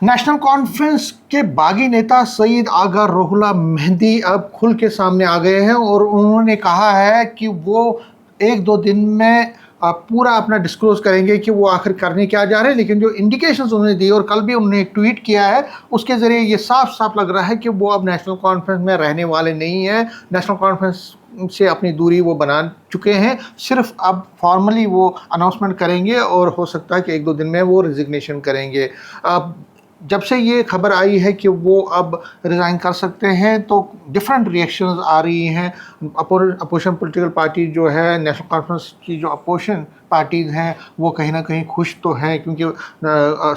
National conference के बागी नेता सईद आगा रोहिल्ला मेहदी अब खुल के सामने आ गए हैं और उन्होंने कहा है कि वो एक दो दिन में पूरा अपना डिस्क्लोज करेंगे कि वो आखिर करने क्या जा रहे हैं। लेकिन जो इंडिकेशंस उन्होंने दी और कल भी उन्होंने एक ट्वीट किया है, उसके ज़रिए ये साफ साफ लग रहा है कि वो अब नेशनल कॉन्फ्रेंस में रहने वाले नहीं हैं। नेशनल कॉन्फ्रेंस से अपनी दूरी वो बना चुके हैं, सिर्फ अब फॉर्मली वो अनाउंसमेंट करेंगे और हो सकता है कि एक दो दिन में वो रिजिग्नेशन करेंगे। अब जब से ये खबर आई है कि वो अब रिज़ाइन कर सकते हैं तो डिफरेंट रिएक्शंस आ रही हैं। अपोजिशन पॉलिटिकल पार्टी जो है, नेशनल कॉन्फ्रेंस की जो अपोजिशन पार्टीज़ हैं, वो कहीं ना कहीं खुश तो हैं क्योंकि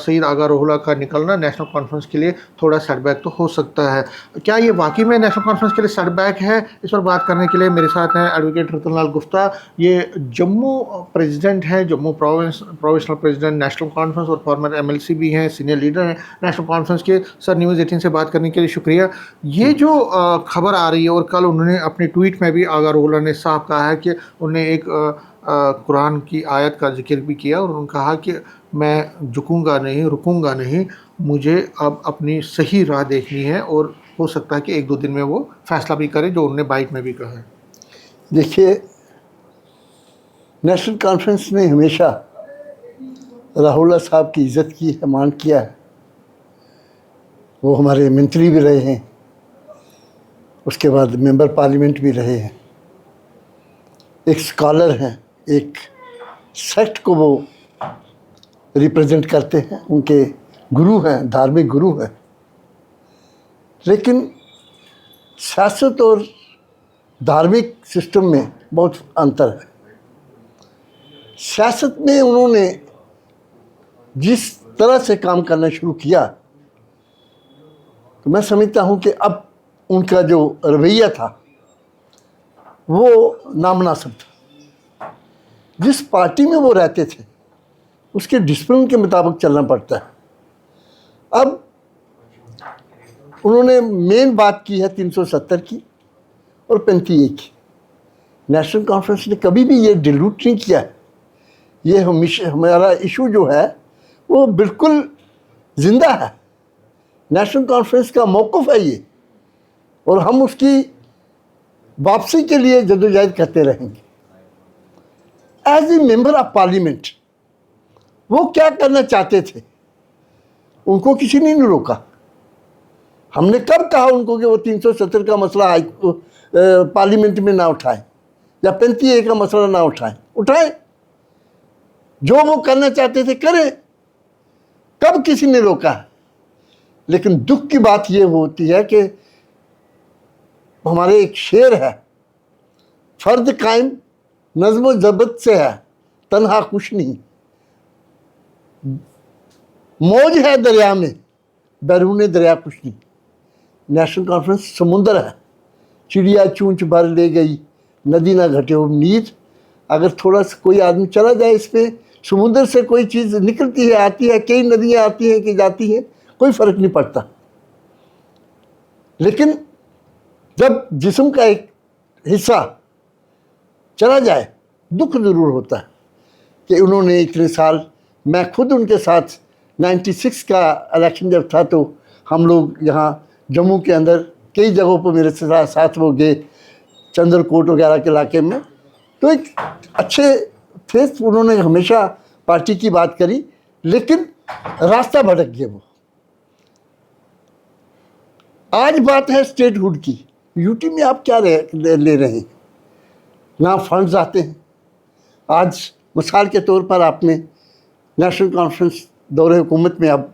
सईद आगा रोहिल्ला का निकलना नेशनल कॉन्फ्रेंस के लिए थोड़ा सेटबैक तो हो सकता है। क्या ये वाकई में नेशनल कॉन्फ्रेंस के लिए सेटबैक है? इस पर बात करने के लिए मेरे साथ हैं एडवोकेट रतन लाल गुप्ता। ये जम्मू प्रेसिडेंट हैं, Jammu provincial president national conference और फॉर्मर MLC भी हैं, सीनियर लीडर हैं नेशनल कॉन्फ्रेंस के। सर, न्यूज़ 18 से बात करने के लिए शुक्रिया। ये जो खबर आ रही है और कल उन्होंने अपने ट्वीट में भी आगा रोहिल्ला ने साफ कहा है कि उन्होंने एक कुरान की आयत का जिक्र भी किया और उन्होंने कहा कि मैं झुकूंगा नहीं, रुकूंगा नहीं, मुझे अब अपनी सही राह देखनी है और हो सकता है कि एक दो दिन में वो फैसला भी करे, जो उन्होंने बाइट में भी कहा है। देखिए, नेशनल कॉन्फ्रेंस ने हमेशा रोहिल्ला साहब की इज़्ज़त की है, मान किया है। वो हमारे मंत्री भी रहे हैं, उसके बाद मेंबर पार्लियामेंट भी रहे हैं, एक स्कॉलर हैं, एक सेक्ट को वो रिप्रेजेंट करते हैं, उनके गुरु हैं, धार्मिक गुरु हैं। लेकिन सियासत और धार्मिक सिस्टम में बहुत अंतर है। सियासत में उन्होंने जिस तरह से काम करना शुरू किया, तो मैं समझता हूं कि अब उनका जो रवैया था वो नामुनासिब था। जिस पार्टी में वो रहते थे उसके डिसिप्लिन के मुताबिक चलना पड़ता है। अब उन्होंने मेन बात की है 370 की और 35A की। नेशनल कॉन्फ्रेंस ने कभी भी ये डिल्यूट नहीं किया है। ये हमारा इशू जो है वो बिल्कुल ज़िंदा है। नेशनल कॉन्फ्रेंस का मौक़िफ़ है ये, और हम उसकी वापसी के लिए जदोजहद करते रहेंगे। As a member of parliament वो क्या करना चाहते थे, उनको किसी ने नहीं रोका। हमने कब कहा उनको कि वो 370 का मसला पार्लियामेंट में ना उठाएं या 35A का मसला ना उठाएं। जो वो करना चाहते थे करें, कब किसी ने रोका है। लेकिन दुख की बात ये होती है कि हमारे एक शेर है, फर्द कायम नज़्म ज़बत से है, तन्हा कुछ नहीं। मौज है दरिया में, बैरून दरिया कुछ नहीं। नेशनल कॉन्फ्रेंस समुंदर है, चिड़िया चूंच भर ले गई, नदी ना घटे उम्मीद। अगर थोड़ा सा कोई आदमी चला जाए इस पर, समुंदर से कोई चीज़ निकलती है, आती है, कई नदियाँ आती हैं कि जाती हैं, कोई फ़र्क नहीं पड़ता। लेकिन जब जिस्म का एक हिस्सा चला जाए, दुख ज़रूर होता है कि उन्होंने इतने साल, मैं खुद उनके साथ 96 का इलेक्शन जब था तो हम लोग यहाँ जम्मू के अंदर कई जगहों पर मेरे साथ वो गए, चंद्रकोट वगैरह के इलाके में, तो एक अच्छे थे। उन्होंने हमेशा पार्टी की बात करी, लेकिन रास्ता भटक गए वो। आज बात है स्टेटहुड की। यूटी में आप क्या ले रहे हैं, ना फंड्स आते हैं। आज मिसाल के तौर पर आपने नेशनल कॉन्फ्रेंस दौरे हुकूमत में अब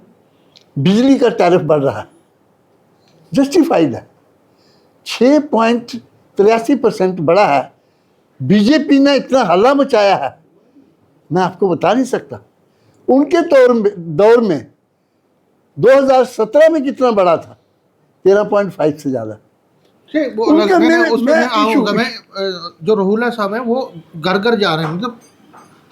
बिजली का टैरिफ बढ़ रहा है, जस्टिफाइड है, 6.83% बढ़ा है। बीजेपी ने इतना हल्ला मचाया है, मैं आपको बता नहीं सकता। उनके दौर में 2017 में कितना बढ़ा था, 13.5 से ज़्यादा। जो रोहिल्ला साहब हैं वो घर घर जा रहे हैं, मतलब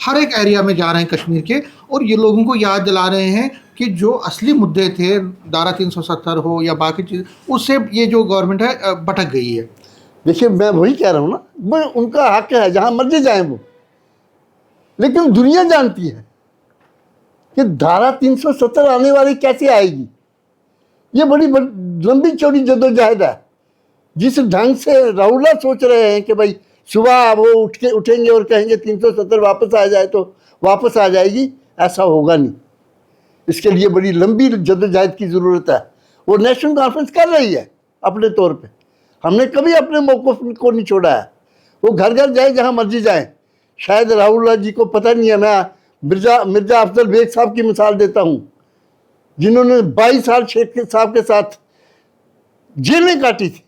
हर एक एरिया में जा रहे हैं कश्मीर के, और ये लोगों को याद दिला रहे हैं कि जो असली मुद्दे थे, धारा 370 हो या बाकी चीज़, उससे ये जो गवर्नमेंट है भटक गई है। देखिए, मैं वही कह रहा हूँ ना, मैं उनका हक है जहाँ मर्जी जाए वो, लेकिन दुनिया जानती है कि धारा 370 आने वाली कैसे आएगी। ये बड़ी लंबी चौड़ी जद्दोजहद है। जिस ढंग से राहुल सोच रहे हैं कि भाई सुबह वो उठेंगे और कहेंगे 370 वापस आ जाए तो वापस आ जाएगी, ऐसा होगा नहीं। इसके लिए बड़ी लंबी जद्दोजहद की ज़रूरत है। वो नेशनल कॉन्फ्रेंस कर रही है अपने तौर पे। हमने कभी अपने मौक़िफ़ को नहीं छोड़ा है। वो घर घर जाए, जहाँ मर्जी जाए। शायद राहुल जी को पता नहीं है, मैं मिर्ज़ा अफजल बेग साहब की मिसाल देता हूँ, जिन्होंने 22 साल शेख साहब के साथ जेलें काटी थी,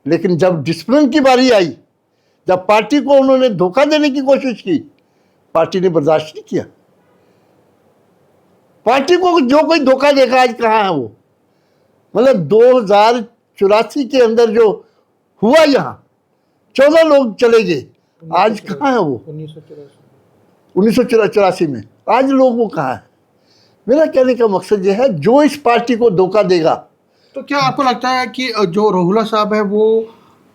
लेकिन जब डिसिप्लिन की बारी आई, जब पार्टी को उन्होंने धोखा देने की कोशिश की, पार्टी ने बर्दाश्त नहीं किया। पार्टी को जो कोई धोखा देगा, आज कहाँ है वो। मतलब 2084 के अंदर जो हुआ, यहाँ 14 लोग चले गए, आज कहाँ है वो। 1984 में आज लोग वो कहाँ है। मेरा कहने का मकसद ये है, जो इस पार्टी को धोखा देगा। तो क्या आपको लगता है कि जो रोहिला साहब है वो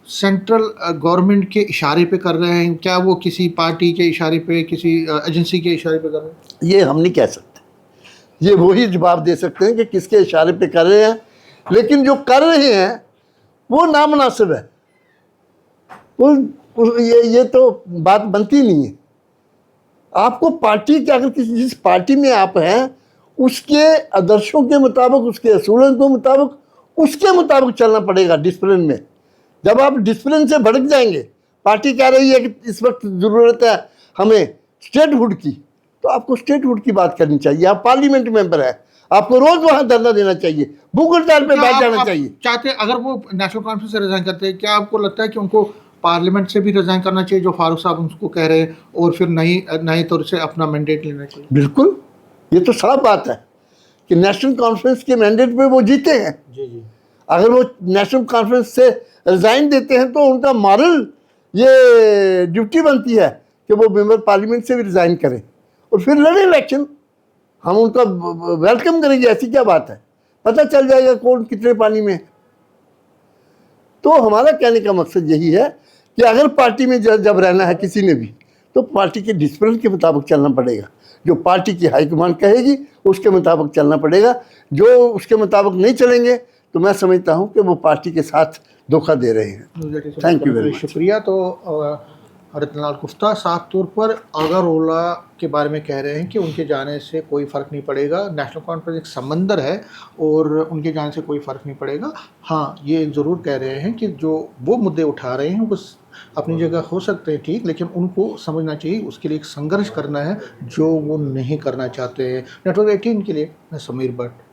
सेंट्रल गवर्नमेंट के इशारे पे कर रहे हैं? क्या वो किसी पार्टी के इशारे पे, किसी एजेंसी के इशारे पे कर रहे हैं? ये हम नहीं कह सकते। ये वही जवाब दे सकते हैं कि किसके इशारे पे कर रहे हैं, लेकिन जो कर रहे हैं वो नामुनासिब है। ये तो बात बनती नहीं है। आपको पार्टी के, अगर किसी जिस पार्टी में आप हैं, उसके आदर्शों के मुताबिक, उसके असूलों के मुताबिक, उसके मुताबिक चलना पड़ेगा डिसिप्लिन में। जब आप डिसिप्लिन से भड़क जाएंगे, पार्टी कह रही है कि इस वक्त ज़रूरत है हमें स्टेटहुड की, तो आपको स्टेटहुड की बात करनी चाहिए। आप पार्लियामेंट मेंबर है, आपको रोज़ वहाँ धरना देना चाहिए, भूख हड़ताल पे बैठ जाना चाहिए। चाहते अगर वो नेशनल कॉन्फ्रेंस से रिजाइन करते हैं, क्या आपको लगता है कि उनको पार्लियामेंट से भी रिजाइन करना चाहिए, जो फारूक साहब उनको कह रहे हैं, और फिर नए तौर से अपना मैंडेट लेना चाहिए? बिल्कुल, ये तो साफ बात है कि नेशनल कॉन्फ्रेंस के मैंडेट पे वो जीते हैं। जी। अगर वो नेशनल कॉन्फ्रेंस से रिजाइन देते हैं तो उनका मॉरल ये ड्यूटी बनती है कि वो मेंबर पार्लियामेंट से भी रिजाइन करें और फिर लड़े इलेक्शन। हम उनका वेलकम करेंगे, ऐसी क्या बात है। पता चल जाएगा कौन कितने पानी में है। तो हमारा कहने का मकसद यही है कि अगर पार्टी में जब रहना है किसी ने भी, तो पार्टी के डिसिप्लिन के मुताबिक चलना पड़ेगा। जो पार्टी की हाईकमान कहेगी उसके मुताबिक चलना पड़ेगा। जो उसके मुताबिक नहीं चलेंगे तो मैं समझता हूं कि वो पार्टी के साथ धोखा दे रहे हैं। Thank you very much. शुक्रिया। तो रतनलाल गुफ्ता साफ तौर पर आगा रोहिला के बारे में कह रहे हैं कि उनके जाने से कोई फ़र्क नहीं पड़ेगा। नेशनल कॉन्फ्रेंस एक समंदर है और उनके जाने से कोई फ़र्क नहीं पड़ेगा। हाँ, ये ज़रूर कह रहे हैं कि जो वो मुद्दे उठा रहे हैं वो अपनी जगह हो सकते हैं ठीक, लेकिन उनको समझना चाहिए उसके लिए एक संघर्ष करना है जो वो नहीं करना चाहते हैं। नेटवर्क 18 के लिए मैं समीर भट्ट।